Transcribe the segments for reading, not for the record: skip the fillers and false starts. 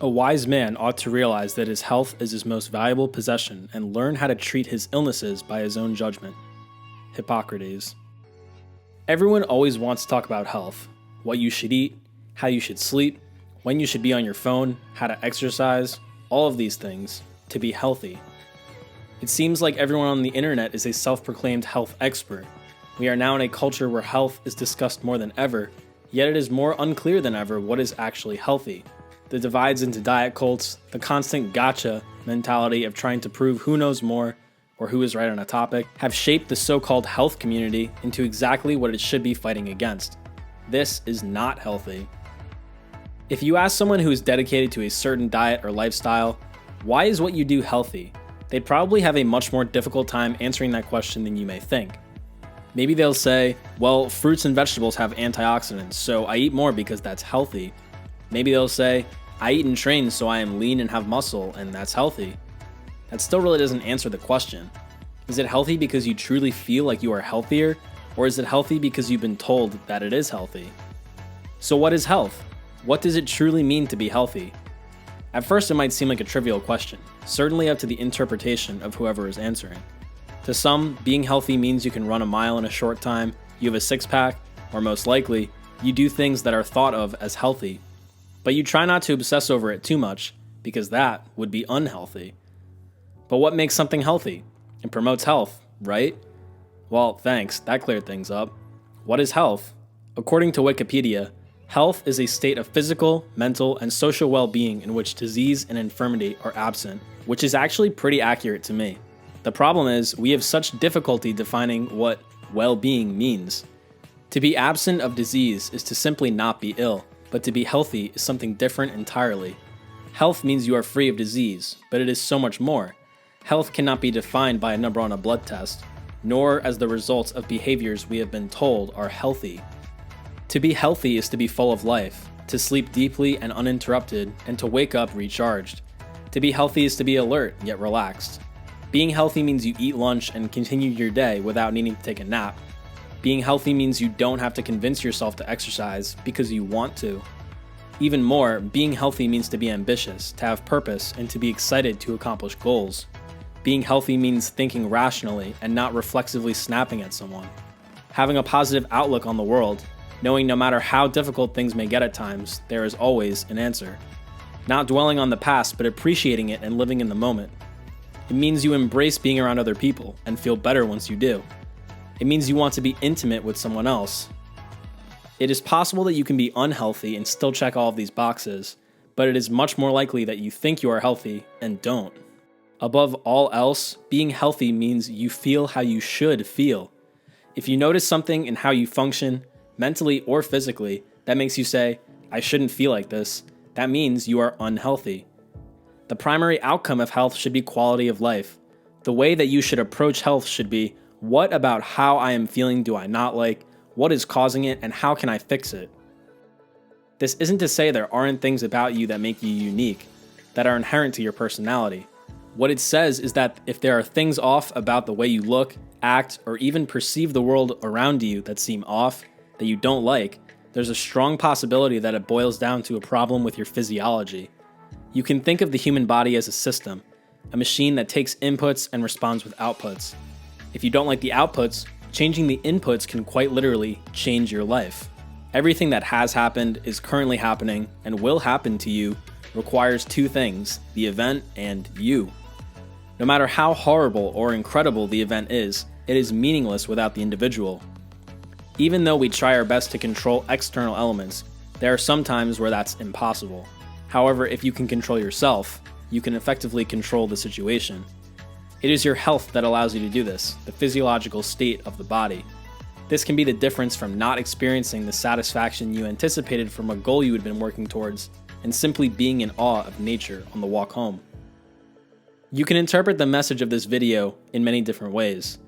A wise man ought to realize that his health is his most valuable possession and learn how to treat his illnesses by his own judgment. Hippocrates. Everyone always wants to talk about health, what you should eat, how you should sleep, when you should be on your phone, how to exercise, all of these things, to be healthy. It seems like everyone on the internet is a self-proclaimed health expert. We are now in a culture where health is discussed more than ever, yet it is more unclear than ever what is actually healthy. The divides into diet cults, the constant gotcha mentality of trying to prove who knows more or who is right on a topic, have shaped the so-called health community into exactly what it should be fighting against. This is not healthy. If you ask someone who is dedicated to a certain diet or lifestyle, why is what you do healthy? They'd probably have a much more difficult time answering that question than you may think. Maybe they'll say, well, fruits and vegetables have antioxidants, so I eat more because that's healthy. Maybe they'll say, I eat and train so I am lean and have muscle, and that's healthy. That still really doesn't answer the question. Is it healthy because you truly feel like you are healthier, or is it healthy because you've been told that it is healthy? So what is health? What does it truly mean to be healthy? At first it might seem like a trivial question, certainly up to the interpretation of whoever is answering. To some, being healthy means you can run a mile in a short time, you have a six-pack, or most likely, you do things that are thought of as healthy. But you try not to obsess over it too much, because that would be unhealthy. But what makes something healthy? It promotes health, right? Well, thanks, that cleared things up. What is health? According to Wikipedia, health is a state of physical, mental, and social well-being in which disease and infirmity are absent, which is actually pretty accurate to me. The problem is, we have such difficulty defining what well-being means. To be absent of disease is to simply not be ill, but to be healthy is something different entirely. Health means you are free of disease, but it is so much more. Health cannot be defined by a number on a blood test, nor as the results of behaviors we have been told are healthy. To be healthy is to be full of life, to sleep deeply and uninterrupted, and to wake up recharged. To be healthy is to be alert, yet relaxed. Being healthy means you eat lunch and continue your day without needing to take a nap. Being healthy means you don't have to convince yourself to exercise because you want to. Even more, being healthy means to be ambitious, to have purpose, and to be excited to accomplish goals. Being healthy means thinking rationally and not reflexively snapping at someone. Having a positive outlook on the world, knowing no matter how difficult things may get at times, there is always an answer. Not dwelling on the past, but appreciating it and living in the moment. It means you embrace being around other people and feel better once you do. It means you want to be intimate with someone else. It is possible that you can be unhealthy and still check all of these boxes, but it is much more likely that you think you are healthy and don't. Above all else, being healthy means you feel how you should feel. If you notice something in how you function, mentally or physically, that makes you say, I shouldn't feel like this, that means you are unhealthy. The primary outcome of health should be quality of life. The way that you should approach health should be, what about how I am feeling do I not like? What is causing it, and how can I fix it? This isn't to say there aren't things about you that make you unique, that are inherent to your personality. What it says is that if there are things off about the way you look, act, or even perceive the world around you that seem off, that you don't like, there's a strong possibility that it boils down to a problem with your physiology. You can think of the human body as a system, a machine that takes inputs and responds with outputs. If you don't like the outputs, changing the inputs can quite literally change your life. Everything that has happened, is currently happening, and will happen to you requires two things, the event and you. No matter how horrible or incredible the event is, it is meaningless without the individual. Even though we try our best to control external elements, there are some times where that's impossible. However, if you can control yourself, you can effectively control the situation. It is your health that allows you to do this, the physiological state of the body. This can be the difference from not experiencing the satisfaction you anticipated from a goal you had been working towards, and simply being in awe of nature on the walk home. You can interpret the message of this video in many different ways.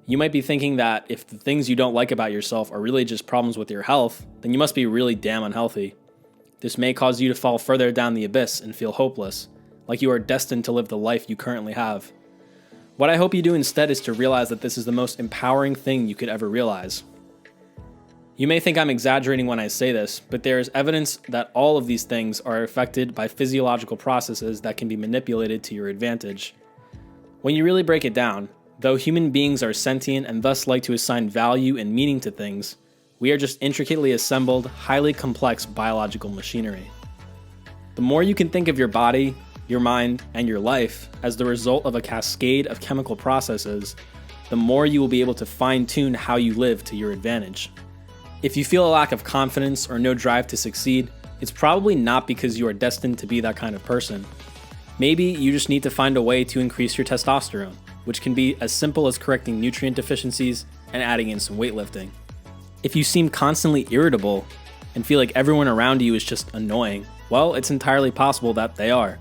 You might be thinking that if the things you don't like about yourself are really just problems with your health, then you must be really damn unhealthy. This may cause you to fall further down the abyss and feel hopeless, like you are destined to live the life you currently have. What I hope you do instead is to realize that this is the most empowering thing you could ever realize. You may think I'm exaggerating when I say this, but there is evidence that all of these things are affected by physiological processes that can be manipulated to your advantage. When you really break it down, though human beings are sentient and thus like to assign value and meaning to things, we are just intricately assembled, highly complex biological machinery. The more you can think of your body, your mind, and your life as the result of a cascade of chemical processes, the more you will be able to fine-tune how you live to your advantage. If you feel a lack of confidence or no drive to succeed, it's probably not because you are destined to be that kind of person. Maybe you just need to find a way to increase your testosterone, which can be as simple as correcting nutrient deficiencies and adding in some weightlifting. If you seem constantly irritable and feel like everyone around you is just annoying, well, it's entirely possible that they are.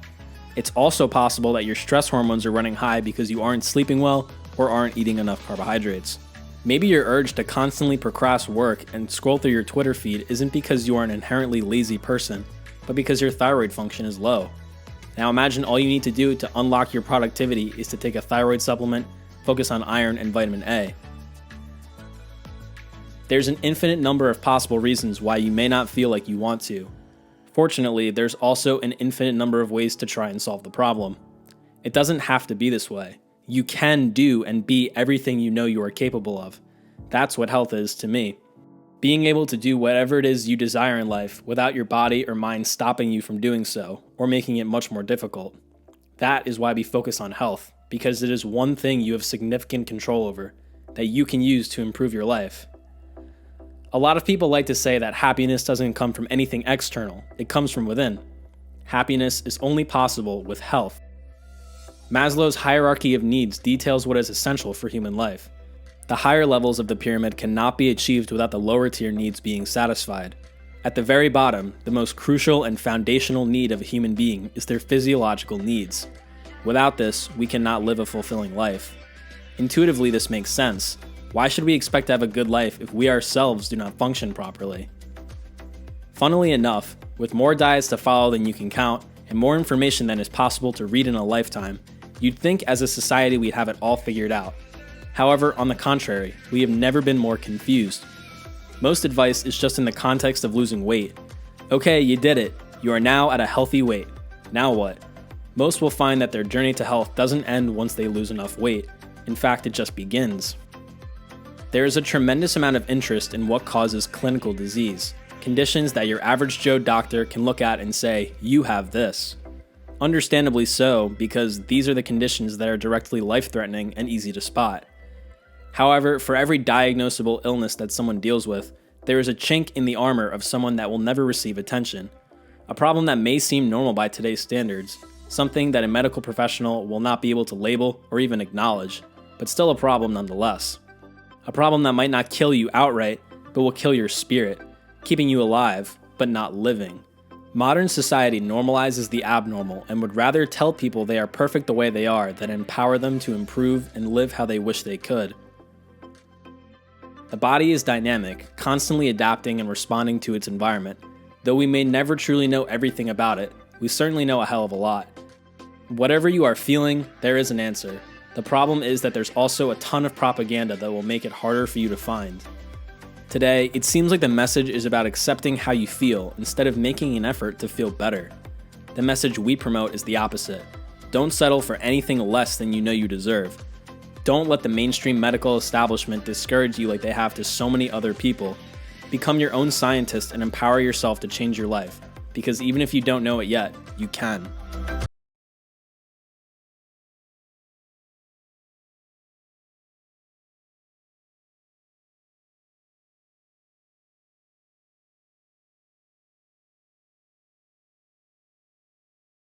It's also possible that your stress hormones are running high because you aren't sleeping well or aren't eating enough carbohydrates. Maybe your urge to constantly procrastinate work and scroll through your Twitter feed isn't because you are an inherently lazy person, but because your thyroid function is low. Now imagine all you need to do to unlock your productivity is to take a thyroid supplement, focus on iron and vitamin A. There's an infinite number of possible reasons why you may not feel like you want to. Fortunately, there's also an infinite number of ways to try and solve the problem. It doesn't have to be this way. You can do and be everything you know you are capable of. That's what health is to me. Being able to do whatever it is you desire in life without your body or mind stopping you from doing so or making it much more difficult. That is why we focus on health, because it is one thing you have significant control over that you can use to improve your life. A lot of people like to say that happiness doesn't come from anything external, it comes from within. Happiness is only possible with health. Maslow's hierarchy of needs details what is essential for human life. The higher levels of the pyramid cannot be achieved without the lower tier needs being satisfied. At the very bottom, the most crucial and foundational need of a human being is their physiological needs. Without this, we cannot live a fulfilling life. Intuitively, this makes sense. Why should we expect to have a good life if we ourselves do not function properly? Funnily enough, with more diets to follow than you can count, and more information than is possible to read in a lifetime, you'd think as a society we'd have it all figured out. However, on the contrary, we have never been more confused. Most advice is just in the context of losing weight. Okay, you did it. You are now at a healthy weight. Now what? Most will find that their journey to health doesn't end once they lose enough weight. In fact, it just begins. There is a tremendous amount of interest in what causes clinical disease, conditions that your average Joe doctor can look at and say, you have this. Understandably so, because these are the conditions that are directly life-threatening and easy to spot. However, for every diagnosable illness that someone deals with, there is a chink in the armor of someone that will never receive attention. A problem that may seem normal by today's standards, something that a medical professional will not be able to label or even acknowledge, but still a problem nonetheless. A problem that might not kill you outright, but will kill your spirit, keeping you alive, but not living. Modern society normalizes the abnormal and would rather tell people they are perfect the way they are than empower them to improve and live how they wish they could. The body is dynamic, constantly adapting and responding to its environment. Though we may never truly know everything about it, we certainly know a hell of a lot. Whatever you are feeling, there is an answer. The problem is that there's also a ton of propaganda that will make it harder for you to find. Today, it seems like the message is about accepting how you feel instead of making an effort to feel better. The message we promote is the opposite. Don't settle for anything less than you know you deserve. Don't let the mainstream medical establishment discourage you like they have to so many other people. Become your own scientist and empower yourself to change your life, because even if you don't know it yet, you can.